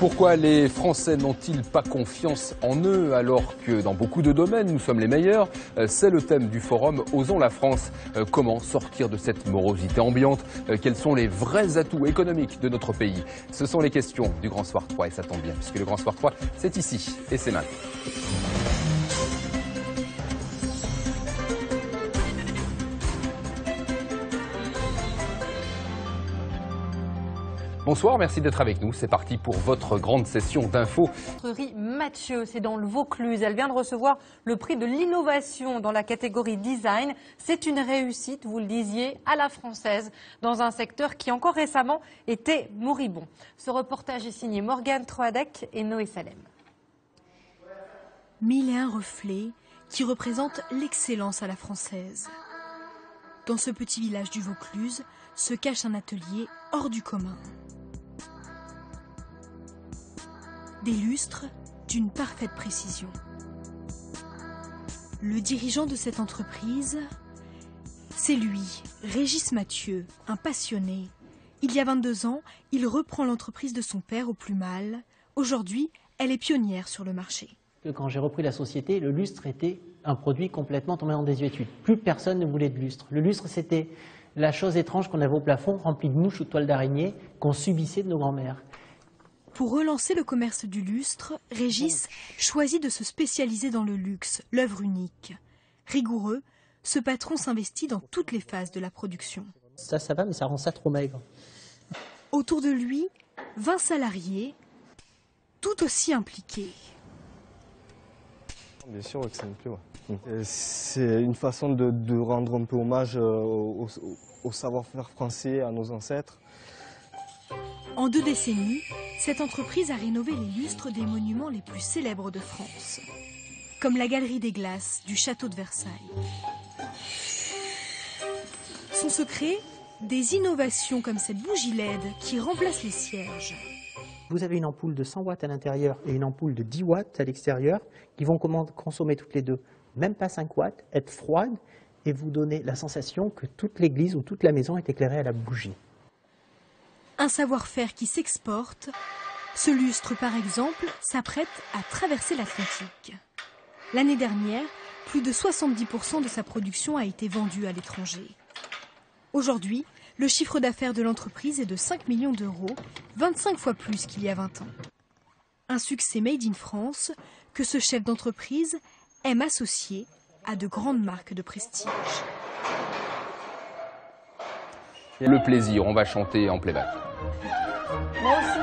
Pourquoi les Français n'ont-ils pas confiance en eux alors que dans beaucoup de domaines nous sommes les meilleurs? C'est le thème du forum Osons la France. Comment sortir de cette morosité ambiante? Quels sont les vrais atouts économiques de notre pays? Ce sont les questions du Grand Soir 3 et ça tombe bien puisque le Grand Soir 3 c'est ici et c'est maintenant. Bonsoir, merci d'être avec nous. C'est parti pour votre grande session d'infos. Mathieu, c'est dans le Vaucluse. Elle vient de recevoir le prix de l'innovation dans la catégorie design. C'est une réussite, vous le disiez, à la française, dans un secteur qui encore récemment était moribond. Ce reportage est signé Morgane Troadec et Noé Salem. 1001 reflets qui représentent l'excellence à la française. Dans ce petit village du Vaucluse se cache un atelier hors du commun. Des lustres d'une parfaite précision. Le dirigeant de cette entreprise, c'est lui, Régis Mathieu, un passionné. Il y a 22 ans, il reprend l'entreprise de son père au plus mal. Aujourd'hui, elle est pionnière sur le marché. Quand j'ai repris la société, le lustre était un produit complètement tombé en désuétude. Plus personne ne voulait de lustre. Le lustre, c'était la chose étrange qu'on avait au plafond, remplie de mouches ou de toiles d'araignée, qu'on subissait de nos grands-mères. Pour relancer le commerce du lustre, Régis choisit de se spécialiser dans le luxe, l'œuvre unique. Rigoureux, ce patron s'investit dans toutes les phases de la production. Ça va, mais ça rend ça trop maigre. Autour de lui, 20 salariés, tout aussi impliqués. Bien sûr que ça me plaît, ouais. C'est une façon de rendre un peu hommage au savoir-faire français, à nos ancêtres. En 2 décennies, cette entreprise a rénové les lustres des monuments les plus célèbres de France, comme la Galerie des Glaces du château de Versailles. Son secret, des innovations comme cette bougie LED qui remplace les cierges. Vous avez une ampoule de 100 watts à l'intérieur et une ampoule de 10 watts à l'extérieur qui vont consommer toutes les deux, même pas 5 watts, être froides et vous donner la sensation que toute l'église ou toute la maison est éclairée à la bougie. Un savoir-faire qui s'exporte. Ce lustre, par exemple, s'apprête à traverser l'Atlantique. L'année dernière, plus de 70% de sa production a été vendue à l'étranger. Aujourd'hui, le chiffre d'affaires de l'entreprise est de 5 millions d'euros, 25 fois plus qu'il y a 20 ans. Un succès made in France que ce chef d'entreprise aime associer à de grandes marques de prestige. Le plaisir, on va chanter en playback. Moi aussi.